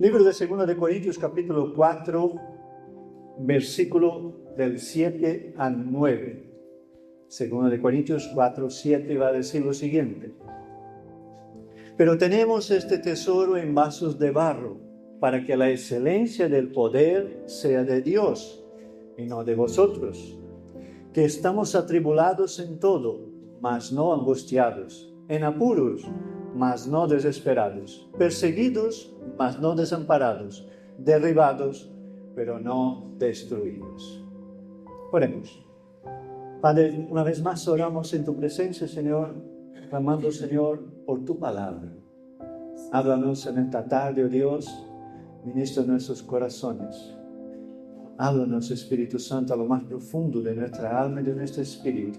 Libro de 2 de Corintios, capítulo 4, versículo del 7 al 9. 2 de Corintios 4, 7 va a decir lo siguiente. Pero tenemos este tesoro en vasos de barro, para que la excelencia del poder sea de Dios y no de vosotros, que estamos atribulados en todo, mas no angustiados, en apuros, mas no desesperados, perseguidos, mas no desamparados, derribados, pero no destruidos. Oremos. Padre, una vez más oramos en tu presencia, Señor, clamando, Señor, por tu palabra. Háblanos en esta tarde, oh Dios, ministra nuestros corazones. Háblanos, Espíritu Santo, a lo más profundo de nuestra alma y de nuestro espíritu.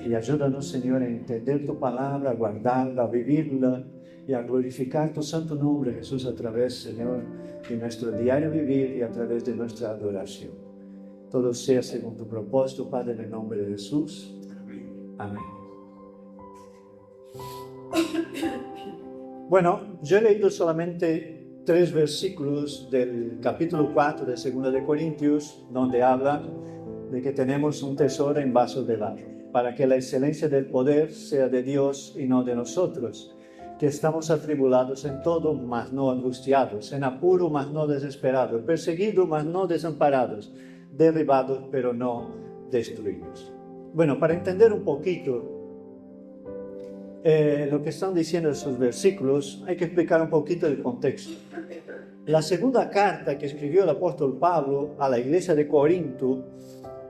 Y ayúdanos, Señor, a entender tu palabra, a guardarla, a vivirla y a glorificar tu santo nombre, Jesús, a través, Señor, de nuestro diario vivir y a través de nuestra adoración. Todo sea según tu propósito, Padre, en el nombre de Jesús. Amén. Bueno, yo he leído solamente 3 versículos del capítulo 4 de 2 de Corintios, donde habla de que tenemos un tesoro en vasos de barro, para que la excelencia del poder sea de Dios y no de nosotros, que estamos atribulados en todo, mas no angustiados, en apuro, mas no desesperados, perseguidos, mas no desamparados, derribados, pero no destruidos. Bueno, para entender un poquito lo que están diciendo esos versículos, hay que explicar un poquito el contexto. La segunda carta que escribió el apóstol Pablo a la iglesia de Corinto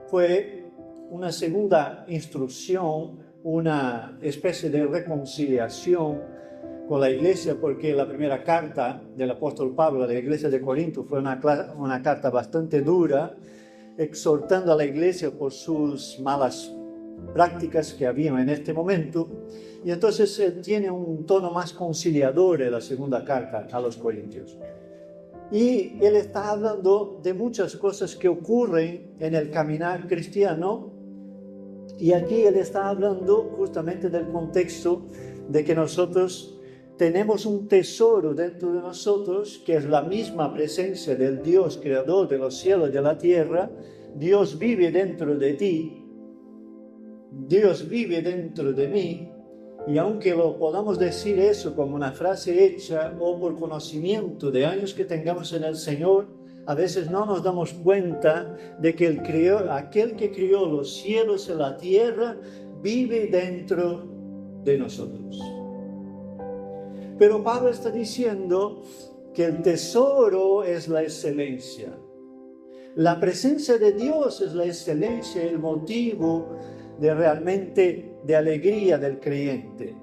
fue una segunda instrucción, una especie de reconciliación con la iglesia, porque la primera carta del apóstol Pablo a la iglesia de Corinto fue una carta bastante dura, exhortando a la iglesia por sus malas prácticas que había en este momento. Y entonces tiene un tono más conciliador en la segunda carta a los Corintios. Y él está hablando de muchas cosas que ocurren en el caminar cristiano. Y aquí él está hablando justamente del contexto de que nosotros tenemos un tesoro dentro de nosotros, que es la misma presencia del Dios creador de los cielos y de la tierra. Dios vive dentro de ti, Dios vive dentro de mí. Y aunque lo podamos decir eso como una frase hecha o por conocimiento de años que tengamos en el Señor, a veces no nos damos cuenta de que aquel que crió los cielos y la tierra vive dentro de nosotros. Pero Pablo está diciendo que el tesoro es la excelencia. La presencia de Dios es la excelencia, el motivo de realmente de alegría del creyente,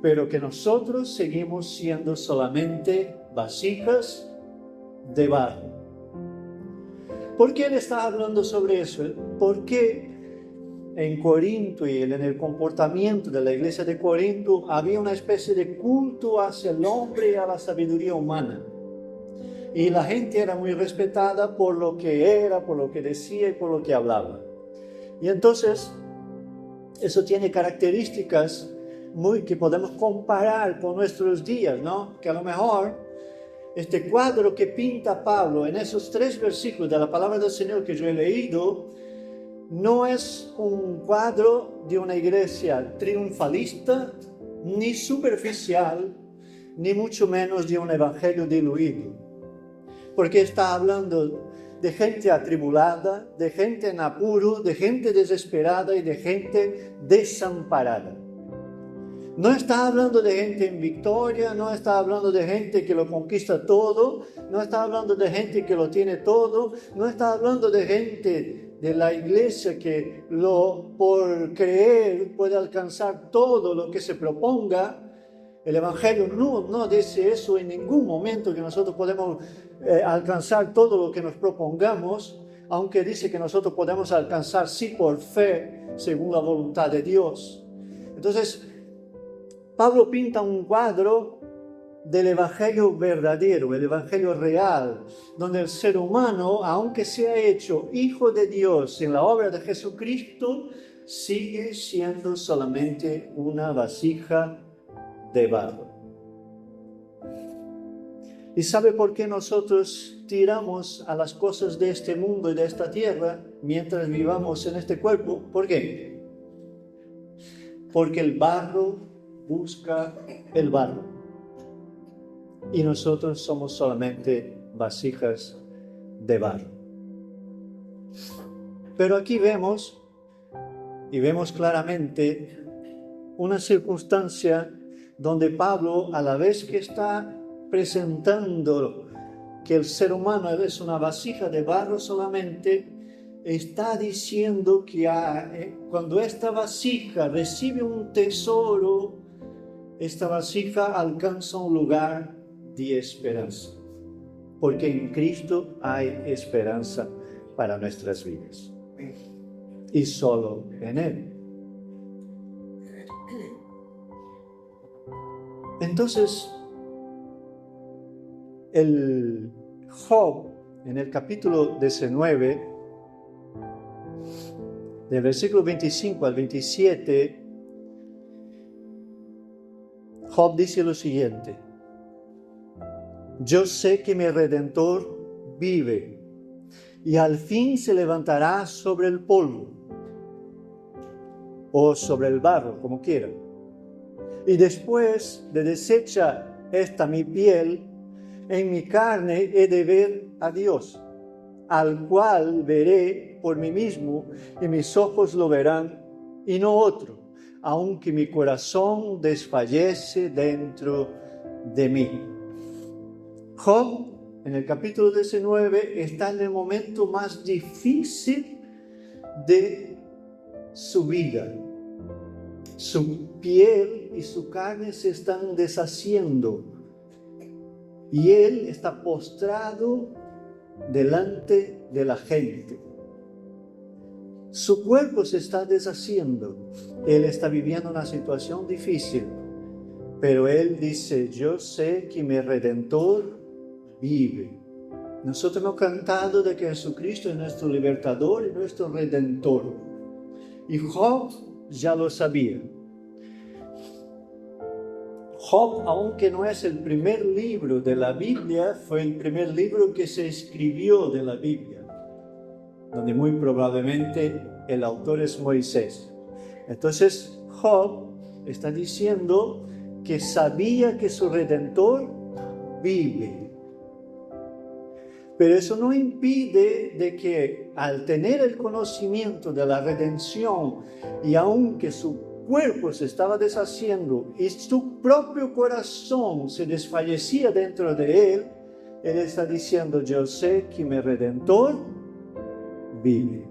pero que nosotros seguimos siendo solamente vasijas de barro. ¿Por qué él está hablando sobre eso? Porque en Corinto y en el comportamiento de la iglesia de Corinto había una especie de culto hacia el hombre y a la sabiduría humana. Y la gente era muy respetada por lo que era, por lo que decía y por lo que hablaba. Y entonces eso tiene características que podemos comparar con nuestros días, ¿no? Que a lo mejor este cuadro que pinta Pablo en esos 3 versículos de la palabra del Señor que yo he leído, no es un cuadro de una iglesia triunfalista, ni superficial, ni mucho menos de un evangelio diluido. Porque está hablando de gente atribulada, de gente en apuro, de gente desesperada y de gente desamparada. No está hablando de gente en victoria, no está hablando de gente que lo conquista todo, no está hablando de gente que lo tiene todo, no está hablando de gente de la iglesia que por creer puede alcanzar todo lo que se proponga. El Evangelio no dice eso en ningún momento, que nosotros podemos alcanzar todo lo que nos propongamos, aunque dice que nosotros podemos alcanzar sí por fe, según la voluntad de Dios. Entonces, Pablo pinta un cuadro del Evangelio verdadero, el Evangelio real, donde el ser humano, aunque sea hecho hijo de Dios en la obra de Jesucristo, sigue siendo solamente una vasija de barro. ¿Y sabe por qué nosotros tiramos a las cosas de este mundo y de esta tierra mientras vivamos en este cuerpo? ¿Por qué? Porque el barro busca el barro. Y nosotros somos solamente vasijas de barro. Pero aquí vemos, y vemos claramente, una circunstancia donde Pablo, a la vez que está presentando que el ser humano es una vasija de barro solamente, está diciendo que cuando esta vasija recibe un tesoro, esta vasija alcanza un lugar de esperanza, porque en Cristo hay esperanza para nuestras vidas, y solo en Él. Entonces, el Job, en el capítulo 19, del versículo 25 al 27, Job dice lo siguiente: yo sé que mi Redentor vive y al fin se levantará sobre el polvo o sobre el barro, como quiera. Y después de deshecha esta mi piel, en mi carne he de ver a Dios, al cual veré por mí mismo, y mis ojos lo verán, y no otro, aunque mi corazón desfallece dentro de mí. Job, en el capítulo 19, está en el momento más difícil de su vida. Su piel y su carne se están deshaciendo y él está postrado delante de la gente. Su cuerpo se está deshaciendo. Él está viviendo una situación difícil, pero él dice: yo sé que mi Redentor vive. Nosotros hemos cantado de que Jesucristo es nuestro libertador y nuestro Redentor. Y Job ya lo sabía. Job, aunque no es el primer libro de la Biblia, fue el primer libro que se escribió de la Biblia, donde muy probablemente el autor es Moisés. Entonces, Job está diciendo que sabía que su Redentor vive. Pero eso no impide de que al tener el conocimiento de la redención, y aunque su cuerpo se estaba deshaciendo y su propio corazón se desfallecía dentro de él, él está diciendo: yo sé que mi Redentor vive.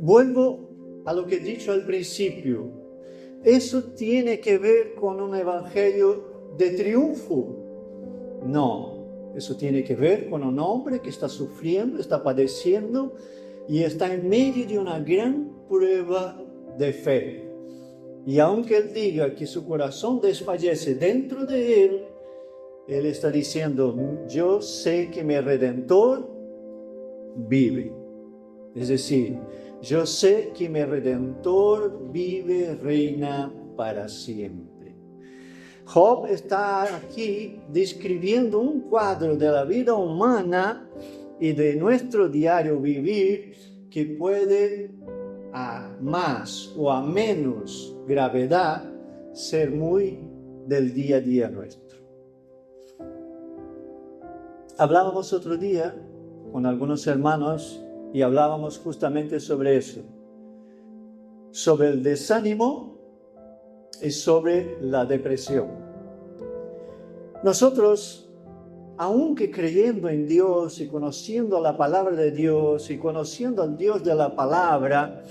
Vuelvo a lo que he dicho al principio. Eso tiene que ver con un evangelio de triunfo. No, eso tiene que ver con un hombre que está sufriendo, está padeciendo y está en medio de una gran prueba de fe. Y aunque él diga que su corazón desfallece dentro de él, él está diciendo: yo sé que mi Redentor vive. Es decir, yo sé que mi Redentor vive, reina para siempre. Job está aquí describiendo un cuadro de la vida humana y de nuestro diario vivir que puede, a más o a menos gravedad, ser muy del día a día nuestro. Hablábamos otro día con algunos hermanos y hablábamos justamente sobre eso, sobre el desánimo y sobre la depresión. Nosotros, aunque creyendo en Dios y conociendo la palabra de Dios y conociendo al Dios de la palabra,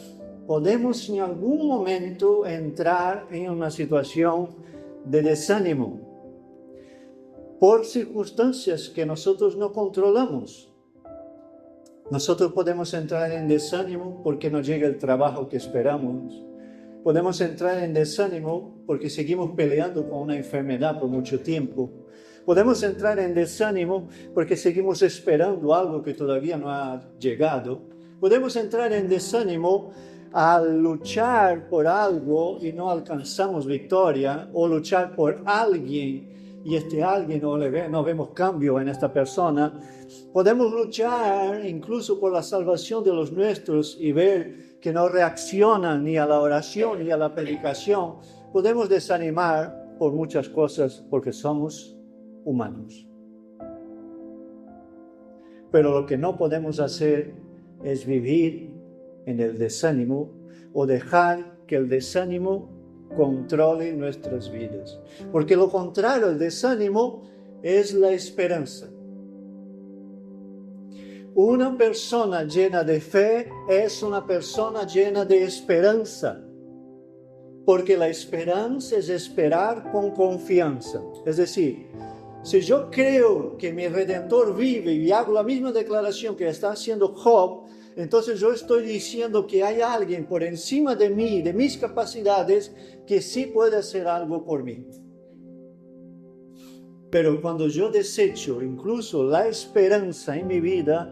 podemos en algún momento entrar en una situación de desánimo por circunstancias que nosotros no controlamos. Nosotros podemos entrar en desánimo porque no llega el trabajo que esperamos. Podemos entrar en desánimo porque seguimos peleando con una enfermedad por mucho tiempo. Podemos entrar en desánimo porque seguimos esperando algo que todavía no ha llegado. Podemos entrar en desánimo al luchar por algo y no alcanzamos victoria, o luchar por alguien y este alguien no vemos cambio en esta persona, podemos luchar incluso por la salvación de los nuestros y ver que no reaccionan ni a la oración ni a la predicación. Podemos desanimar por muchas cosas porque somos humanos. Pero lo que no podemos hacer es vivir en el desánimo o dejar que el desánimo controle nuestras vidas. Porque lo contrario al desánimo es la esperanza. Una persona llena de fe es una persona llena de esperanza. Porque la esperanza es esperar con confianza. Es decir, si yo creo que mi Redentor vive y hago la misma declaración que está haciendo Job, entonces yo estoy diciendo que hay alguien por encima de mí, de mis capacidades, que sí puede hacer algo por mí. Pero cuando yo desecho incluso la esperanza en mi vida,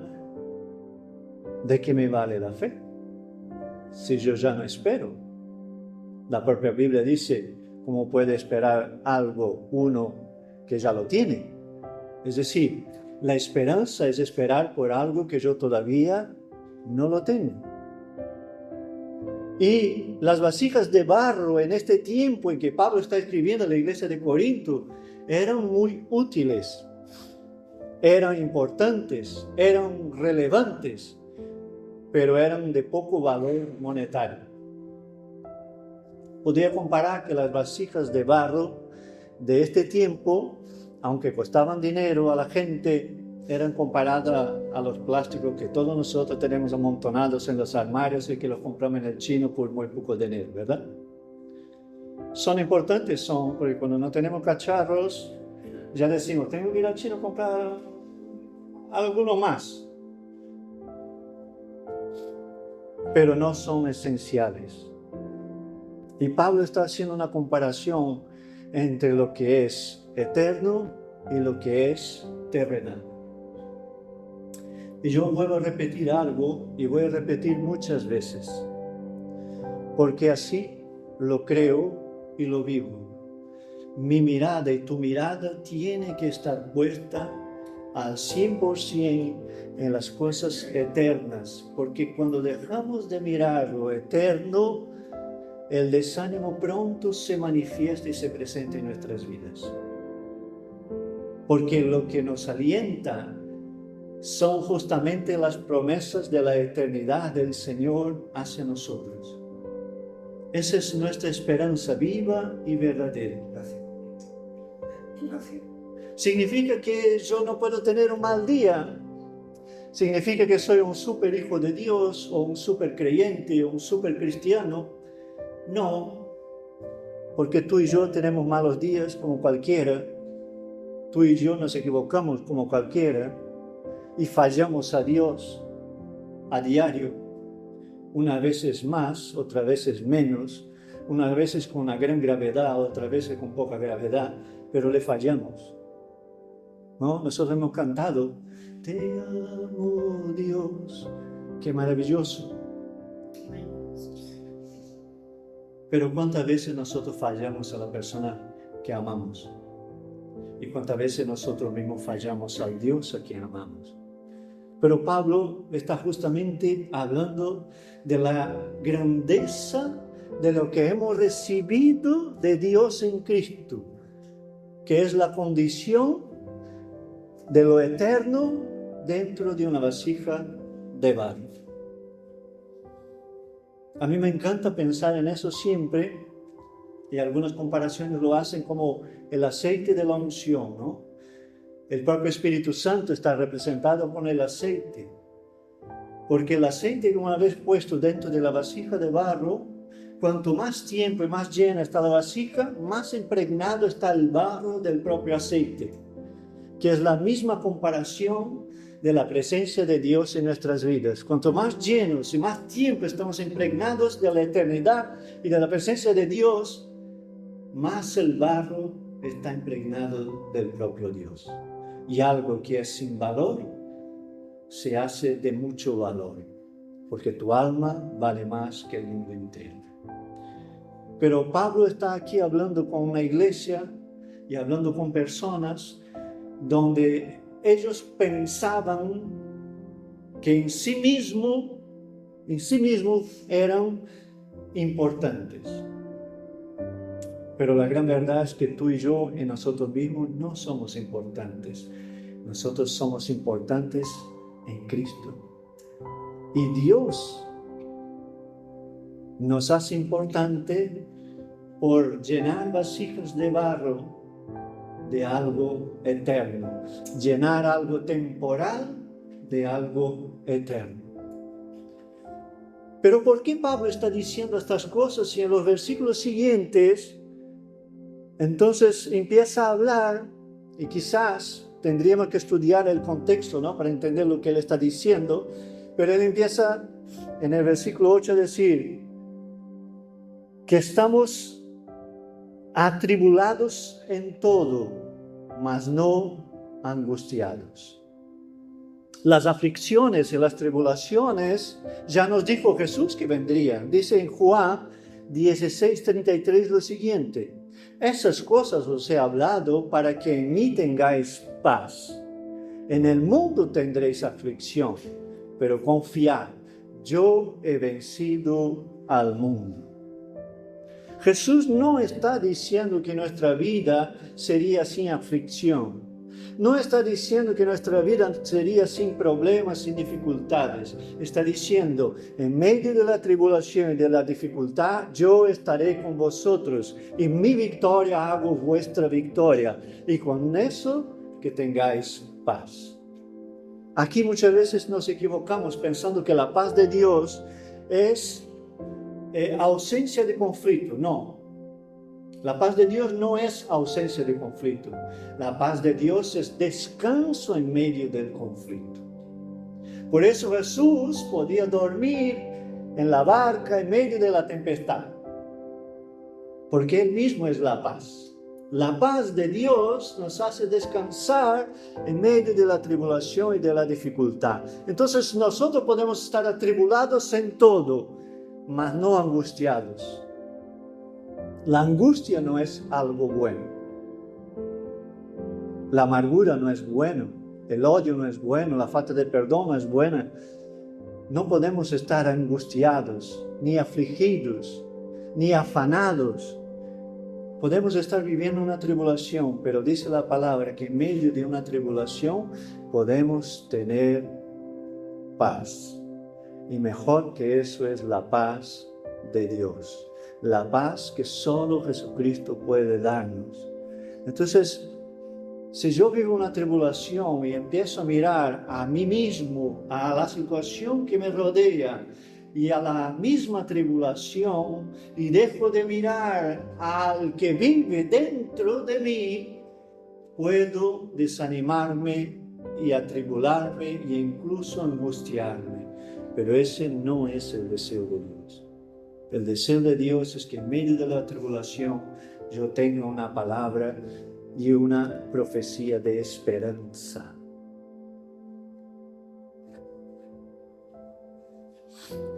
¿de qué me vale la fe? Si yo ya no espero. La propia Biblia dice, ¿cómo puede esperar algo uno que ya lo tiene? Es decir, la esperanza es esperar por algo que yo todavía no lo tengo. Y las vasijas de barro en este tiempo en que Pablo está escribiendo a la iglesia de Corinto eran muy útiles, eran importantes, eran relevantes, pero eran de poco valor monetario. Podría comparar que las vasijas de barro de este tiempo, aunque costaban dinero a la gente, eran comparadas a los plásticos que todos nosotros tenemos amontonados en los armarios y que los compramos en el chino por muy poco dinero, ¿verdad? Son importantes, porque cuando no tenemos cacharros, ya decimos, tengo que ir al chino a comprar alguno más. Pero no son esenciales. Y Pablo está haciendo una comparación entre lo que es eterno y lo que es terrenal. Y yo vuelvo a repetir algo y voy a repetir muchas veces, porque así lo creo y lo vivo. Mi mirada y tu mirada tiene que estar puesta al 100% en las cosas eternas, porque cuando dejamos de mirar lo eterno, el desánimo pronto se manifiesta y se presenta en nuestras vidas. Porque lo que nos alienta son justamente las promesas de la eternidad del Señor hacia nosotros. Esa es nuestra esperanza viva y verdadera. Gracias. ¿Significa que yo no puedo tener un mal día? ¿Significa que soy un super hijo de Dios o un super creyente o un super cristiano? No, porque tú y yo tenemos malos días como cualquiera. Tú y yo nos equivocamos como cualquiera y fallamos a Dios a diario. Unas veces más, otras veces menos, unas veces con una gran gravedad, otras veces con poca gravedad, pero le fallamos. ¿No? Nosotros hemos cantado, te amo Dios, qué maravilloso. Pero ¿cuántas veces nosotros fallamos a la persona que amamos? ¿Y cuántas veces nosotros mismos fallamos al Dios a quien amamos? Pero Pablo está justamente hablando de la grandeza de lo que hemos recibido de Dios en Cristo, que es la condición de lo eterno dentro de una vasija de barro. A mí me encanta pensar en eso siempre, y algunas comparaciones lo hacen como el aceite de la unción, ¿no? El propio Espíritu Santo está representado con el aceite, porque el aceite, una vez puesto dentro de la vasija de barro, cuanto más tiempo y más llena está la vasija, más impregnado está el barro del propio aceite, que es la misma comparación de la presencia de Dios en nuestras vidas. Cuanto más llenos y más tiempo estamos impregnados de la eternidad y de la presencia de Dios, más el barro está impregnado del propio Dios. Y algo que es sin valor se hace de mucho valor, porque tu alma vale más que el mundo entero. Pero Pablo está aquí hablando con una iglesia y hablando con personas donde ellos pensaban que en sí mismos eran importantes. Pero la gran verdad es que tú y yo en nosotros mismos no somos importantes. Nosotros somos importantes en Cristo. Y Dios nos hace importante por llenar vasijas de barro de algo eterno, llenar algo temporal de algo eterno. Pero ¿por qué Pablo está diciendo estas cosas? Y en los versículos siguientes, entonces empieza a hablar, y quizás tendríamos que estudiar el contexto, ¿no?, para entender lo que él está diciendo, pero él empieza en el versículo 8 a decir que estamos atribulados en todo, mas no angustiados. Las aflicciones y las tribulaciones ya nos dijo Jesús que vendrían. Dice en Juan 16:33 lo siguiente: esas cosas os he hablado para que en mí tengáis paz. En el mundo tendréis aflicción, pero confiad, yo he vencido al mundo. Jesús no está diciendo que nuestra vida sería sin aflicción. No está diciendo que nuestra vida sería sin problemas, sin dificultades. Está diciendo, en medio de la tribulación y de la dificultad, yo estaré con vosotros. Y mi victoria hago vuestra victoria. Y con eso, que tengáis paz. Aquí muchas veces nos equivocamos pensando que la paz de Dios es ausencia de conflicto. No. La paz de Dios no es ausencia de conflicto. La paz de Dios es descanso en medio del conflicto. Por eso Jesús podía dormir en la barca en medio de la tempestad. Porque Él mismo es la paz. La paz de Dios nos hace descansar en medio de la tribulación y de la dificultad. Entonces nosotros podemos estar atribulados en todo, mas no angustiados. La angustia no es algo bueno. La amargura no es bueno. El odio no es bueno. La falta de perdón no es buena. No podemos estar angustiados, ni afligidos, ni afanados. Podemos estar viviendo una tribulación, pero dice la palabra que en medio de una tribulación podemos tener paz. Y mejor que eso es la paz de Dios. La paz que solo Jesucristo puede darnos. Entonces, si yo vivo una tribulación y empiezo a mirar a mí mismo, a la situación que me rodea y a la misma tribulación, y dejo de mirar al que vive dentro de mí, puedo desanimarme y atribularme e incluso angustiarme. Pero ese no es el deseo de Dios. El deseo de Dios es que en medio de la tribulación yo tenga una palabra y una profecía de esperanza.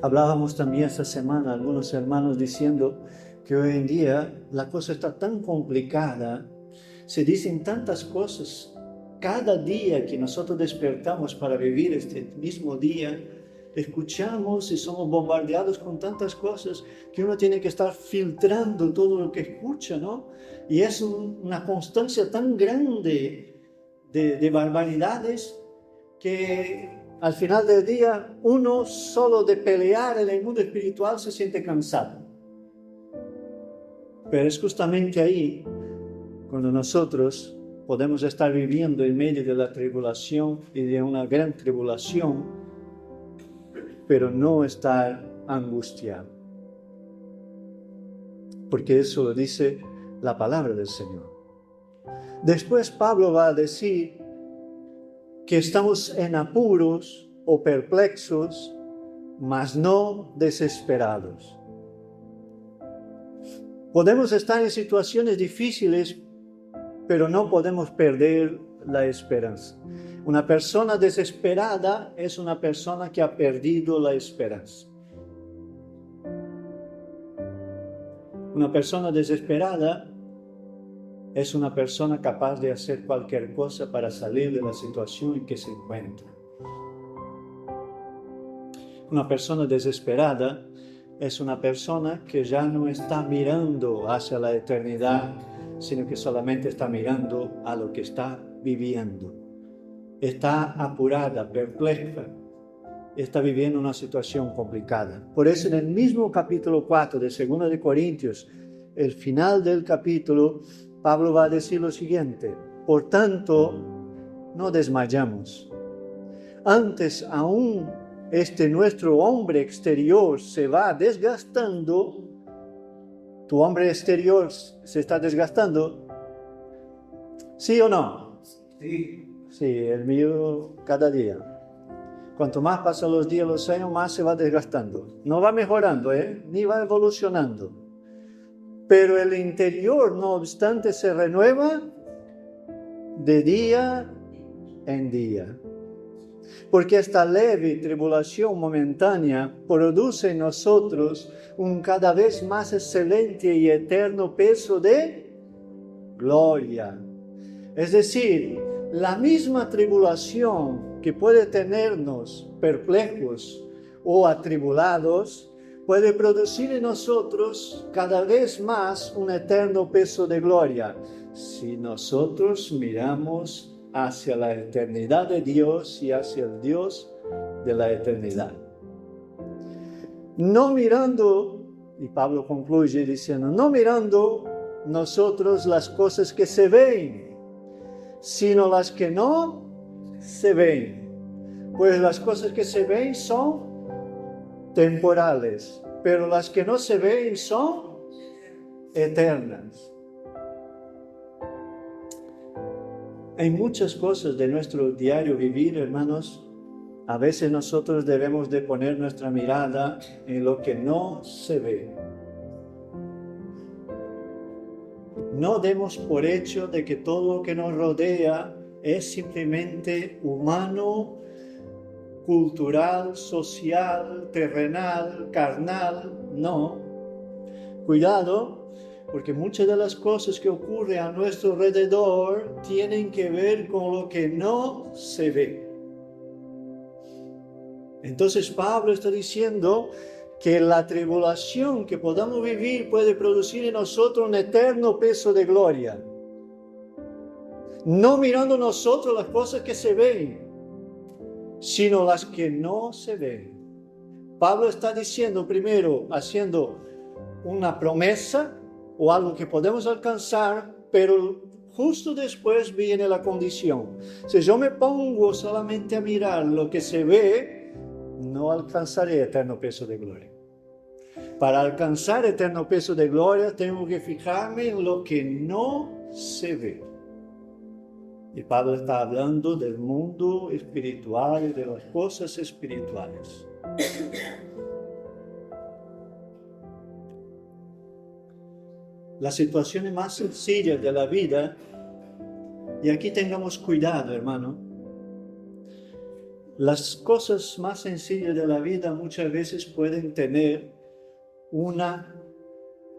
Hablábamos también esta semana, algunos hermanos diciendo que hoy en día la cosa está tan complicada, se dicen tantas cosas cada día que nosotros despertamos para vivir este mismo día. Escuchamos y somos bombardeados con tantas cosas que uno tiene que estar filtrando todo lo que escucha, ¿no? Y es una constancia tan grande de barbaridades que al final del día uno solo de pelear en el mundo espiritual se siente cansado. Pero es justamente ahí cuando nosotros podemos estar viviendo en medio de la tribulación y de una gran tribulación, pero no estar angustiado. Porque eso lo dice la palabra del Señor. Después Pablo va a decir que estamos en apuros o perplexos, mas no desesperados. Podemos estar en situaciones difíciles, pero no podemos perder la esperanza. Una persona desesperada es una persona que ha perdido la esperanza. Una persona desesperada es una persona capaz de hacer cualquier cosa para salir de la situación en que se encuentra. Una persona desesperada es una persona que ya no está mirando hacia la eternidad, sino que solamente está mirando a lo que está viviendo. Está apurada, perpleja, está viviendo una situación complicada. Por eso en el mismo capítulo 4 de 2 de Corintios, el final del capítulo, Pablo va a decir lo siguiente: por tanto, no desmayamos. Antes aún nuestro hombre exterior se va desgastando. ¿Tu hombre exterior se está desgastando? ¿Sí o no? Sí. Sí, el mío cada día. Cuanto más pasan los días, los años, más se va desgastando. No va mejorando, ni va evolucionando. Pero el interior, no obstante, se renueva de día en día. Porque esta leve tribulación momentánea produce en nosotros un cada vez más excelente y eterno peso de gloria. Es decir, la misma tribulación que puede tenernos perplejos o atribulados, puede producir en nosotros cada vez más un eterno peso de gloria, si nosotros miramos hacia la eternidad de Dios y hacia el Dios de la eternidad. No mirando, y Pablo concluye diciendo, no mirando nosotros las cosas que se ven, sino las que no se ven. Pues las cosas que se ven son temporales, pero las que no se ven son eternas. Hay muchas cosas de nuestro diario vivir, hermanos. A veces nosotros debemos de poner nuestra mirada en lo que no se ve. No demos por hecho de que todo lo que nos rodea es simplemente humano, cultural, social, terrenal, carnal. No. Cuidado, porque muchas de las cosas que ocurren a nuestro alrededor tienen que ver con lo que no se ve. Entonces Pablo está diciendo que la tribulación que podamos vivir puede producir en nosotros un eterno peso de gloria. No mirando nosotros las cosas que se ven, sino las que no se ven. Pablo está diciendo primero, haciendo una promesa o algo que podemos alcanzar, pero justo después viene la condición. Si yo me pongo solamente a mirar lo que se ve, no alcanzaré eterno peso de gloria. Para alcanzar eterno peso de gloria, tengo que fijarme en lo que no se ve. Y Pablo está hablando del mundo espiritual y de las cosas espirituales. Las situaciones más sencillas de la vida, y aquí tengamos cuidado, hermano, las cosas más sencillas de la vida muchas veces pueden tener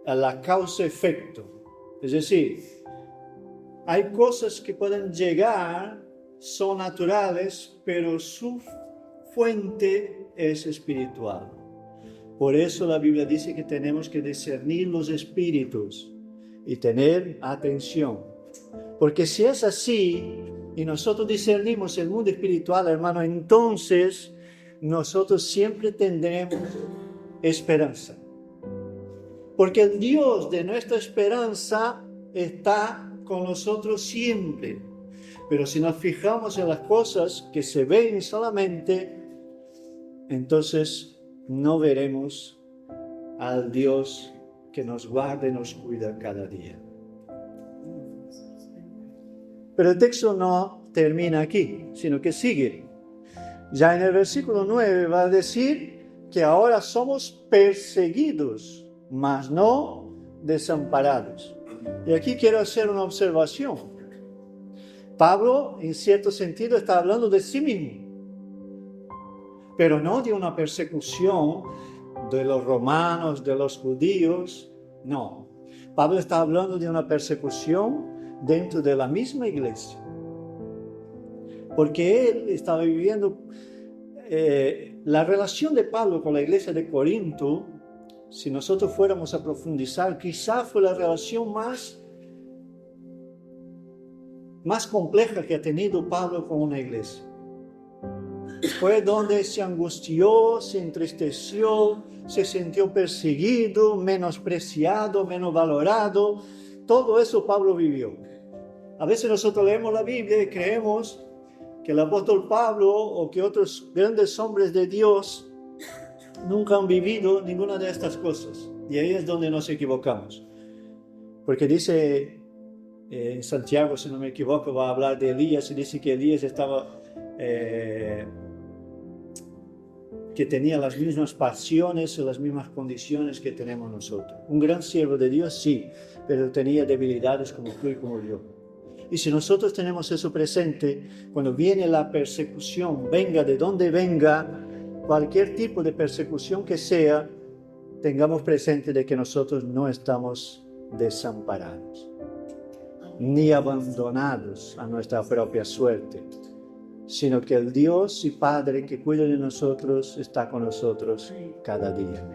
la causa-efecto. Es decir, hay cosas que pueden llegar, son naturales, pero su fuente es espiritual. Por eso la Biblia dice que tenemos que discernir los espíritus y tener atención. Porque si es así, y nosotros discernimos el mundo espiritual, hermano, entonces nosotros siempre tendremos esperanza. Porque el Dios de nuestra esperanza está con nosotros siempre. Pero si nos fijamos en las cosas que se ven solamente, entonces no veremos al Dios que nos guarda y nos cuida cada día. Pero el texto no termina aquí, sino que sigue. Ya en el versículo 9 va a decir que ahora somos perseguidos, mas no desamparados. Y aquí quiero hacer una observación. Pablo, en cierto sentido, está hablando de sí mismo, pero no de una persecución de los romanos, de los judíos, no. Pablo está hablando de una persecución dentro de la misma iglesia. Porque él estaba viviendo la relación de Pablo con la iglesia de Corinto. Si nosotros fuéramos a profundizar, quizá fue la relación más compleja que ha tenido Pablo con una iglesia. Fue donde se angustió, se entristeció, se sintió perseguido, menospreciado, menos valorado. Todo eso Pablo vivió. A veces nosotros leemos la Biblia y creemos que el apóstol Pablo o que otros grandes hombres de Dios nunca han vivido ninguna de estas cosas. Y ahí es donde nos equivocamos. Porque dice en Santiago, si no me equivoco, va a hablar de Elías y dice que Elías estaba, que tenía las mismas pasiones y las mismas condiciones que tenemos nosotros. Un gran siervo de Dios, sí, pero tenía debilidades como tú y como yo. Y si nosotros tenemos eso presente, cuando viene la persecución, venga de donde venga, cualquier tipo de persecución que sea, tengamos presente de que nosotros no estamos desamparados, ni abandonados a nuestra propia suerte, sino que el Dios y Padre que cuida de nosotros está con nosotros cada día.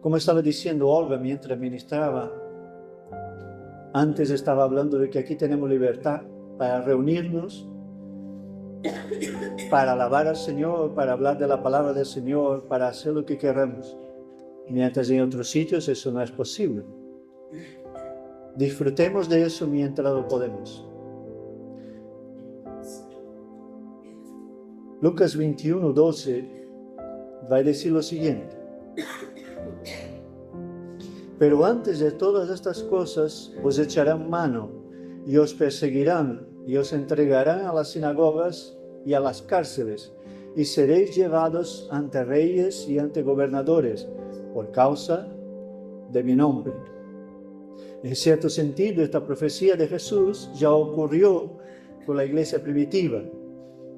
Como estaba diciendo Olga mientras ministraba, antes estaba hablando de que aquí tenemos libertad para reunirnos, para alabar al Señor, para hablar de la palabra del Señor, para hacer lo que queramos. Mientras en otros sitios eso no es posible. Disfrutemos de eso mientras lo podemos. Lucas 21:12 va a decir lo siguiente. Pero antes de todas estas cosas os echarán mano y os perseguirán y os entregarán a las sinagogas y a las cárceles y seréis llevados ante reyes y ante gobernadores por causa de mi nombre. En cierto sentido, esta profecía de Jesús ya ocurrió con la iglesia primitiva,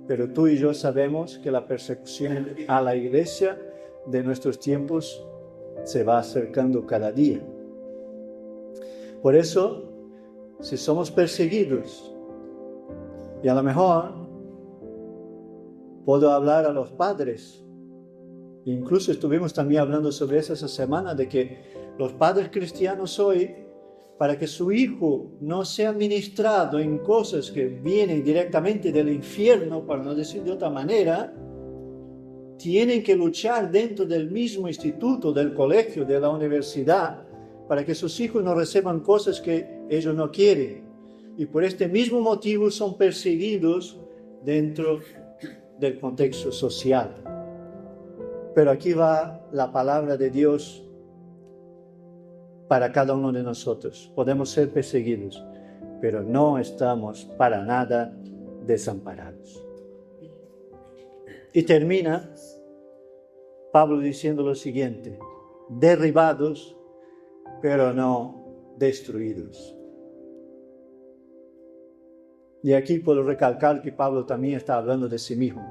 pero tú y yo sabemos que la persecución a la iglesia de nuestros tiempos se va acercando cada día. Por eso, si somos perseguidos, y a lo mejor puedo hablar a los padres, incluso estuvimos también hablando sobre eso esa semana, de que los padres cristianos hoy, para que su hijo no sea ministrado en cosas que vienen directamente del infierno, para no decir de otra manera, tienen que luchar dentro del mismo instituto, del colegio, de la universidad, para que sus hijos no reciban cosas que ellos no quieren. Y por este mismo motivo son perseguidos dentro del contexto social. Pero aquí va la palabra de Dios para cada uno de nosotros. Podemos ser perseguidos, pero no estamos para nada desamparados. Y termina Pablo diciendo lo siguiente: derribados, pero no destruidos. Y aquí puedo recalcar que Pablo también está hablando de sí mismo.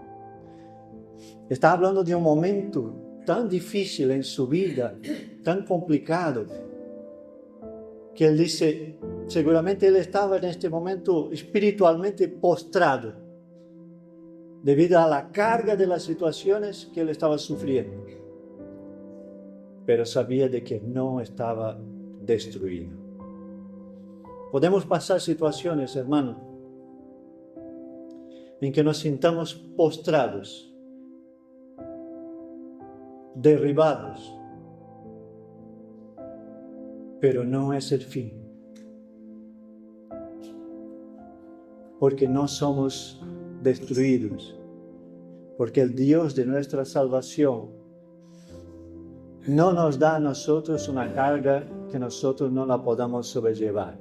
Está hablando de un momento tan difícil en su vida, tan complicado, que él dice, seguramente él estaba en este momento espiritualmente postrado, debido a la carga de las situaciones que él estaba sufriendo. Pero sabía de que no estaba destruido. Podemos pasar situaciones, hermano, en que nos sintamos postrados, derribados, pero no es el fin, porque no somos destruidos, porque el Dios de nuestra salvación no nos da a nosotros una carga que nosotros no la podamos sobrellevar.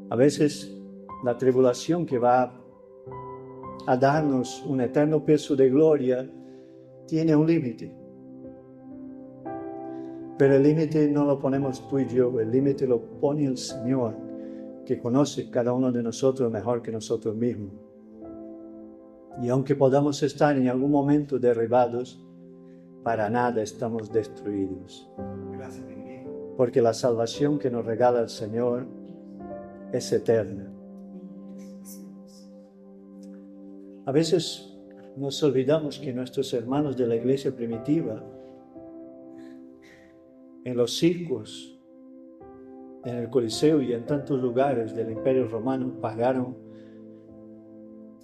A veces la tribulación que va a darnos un eterno peso de gloria tiene un límite. Pero el límite no lo ponemos tú y yo, el límite lo pone el Señor, que conoce cada uno de nosotros mejor que nosotros mismos. Y aunque podamos estar en algún momento derribados, para nada estamos destruidos. Porque la salvación que nos regala el Señor es eterna. A veces nos olvidamos que nuestros hermanos de la iglesia primitiva, en los circos, en el Coliseo y en tantos lugares del Imperio Romano, pagaron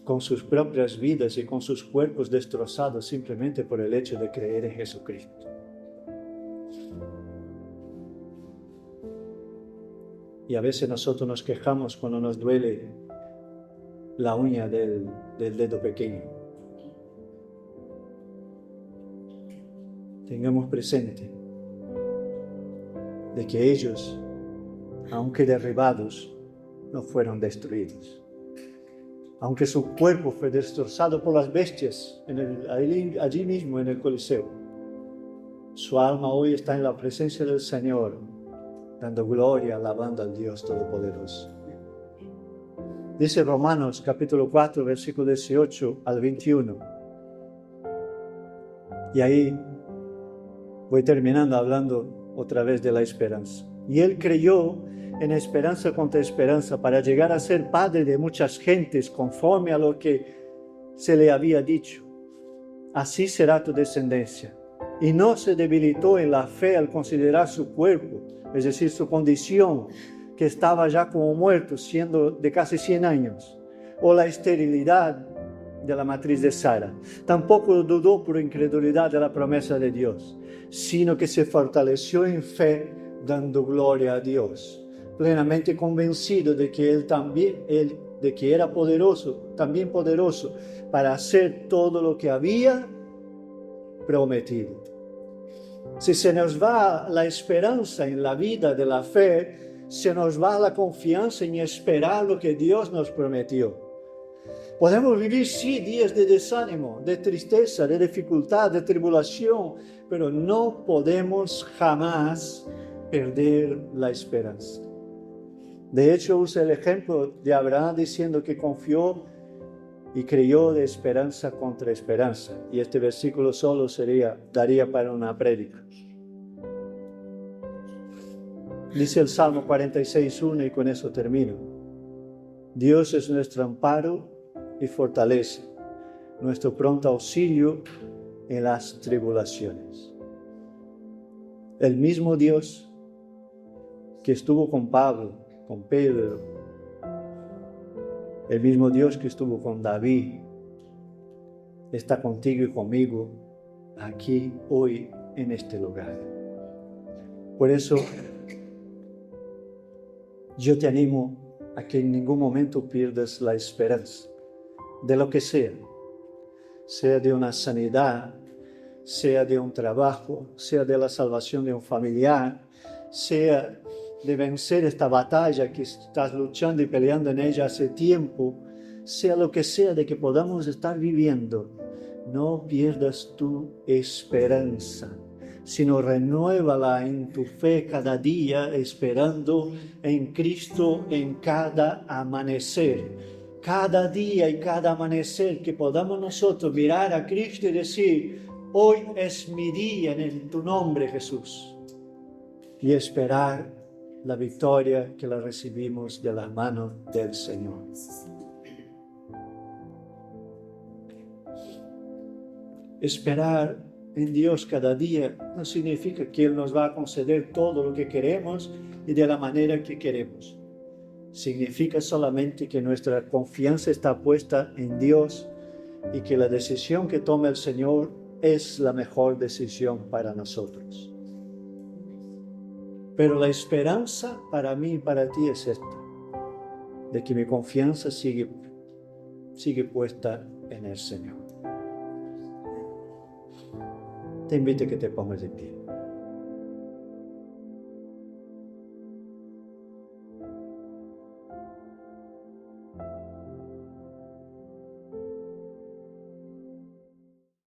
con sus propias vidas y con sus cuerpos destrozados simplemente por el hecho de creer en Jesucristo. Y a veces nosotros nos quejamos cuando nos duele la uña del dedo pequeño. Tengamos presente de que ellos, aunque derribados, no fueron destruidos. Aunque su cuerpo fue destrozado por las bestias allí mismo en el Coliseo, su alma hoy está en la presencia del Señor, dando gloria, alabando al Dios Todopoderoso. Dice Romanos capítulo 4, versículo 18 al 21. Y ahí voy terminando hablando otra vez de la esperanza. Y él creyó en esperanza contra esperanza para llegar a ser padre de muchas gentes conforme a lo que se le había dicho. Así será tu descendencia. Y no se debilitó en la fe al considerar su cuerpo, es decir, su condición, que estaba ya como muerto, siendo de casi 100 años, o la esterilidad de la matriz de Sara. Tampoco dudó por incredulidad de la promesa de Dios, sino que se fortaleció en fe, dando gloria a Dios, plenamente convencido de que de que era poderoso, también poderoso, para hacer todo lo que había prometido. Si se nos va la esperanza en la vida de la fe, se nos va la confianza en esperar lo que Dios nos prometió. Podemos vivir, sí, días de desánimo, de tristeza, de dificultad, de tribulación, pero no podemos jamás perder la esperanza. De hecho, usa el ejemplo de Abraham diciendo que confió y creyó de esperanza contra esperanza. Y este versículo solo daría para una prédica. Dice el Salmo 46:1 y con eso termino. Dios es nuestro amparo y fortaleza, nuestro pronto auxilio en las tribulaciones. El mismo Dios que estuvo con Pablo, con Pedro, el mismo Dios que estuvo con David, está contigo y conmigo aquí, hoy, en este lugar. Por eso, yo te animo a que en ningún momento pierdas la esperanza de lo que sea de una sanidad, sea de un trabajo, sea de la salvación de un familiar, sea de vencer esta batalla que estás luchando y peleando en ella hace tiempo, sea lo que sea de que podamos estar viviendo, no pierdas tu esperanza, sino renuévala en tu fe cada día, esperando en Cristo en cada amanecer. Cada día y cada amanecer que podamos nosotros mirar a Cristo y decir, hoy es mi día en tu nombre, Jesús, y esperar la victoria que la recibimos de la mano del Señor. Esperar en Dios cada día no significa que Él nos va a conceder todo lo que queremos y de la manera que queremos. Significa solamente que nuestra confianza está puesta en Dios y que la decisión que tome el Señor es la mejor decisión para nosotros. Pero la esperanza para mí y para ti es esta, de que mi confianza sigue puesta en el Señor. Te invito a que te pongas de pie.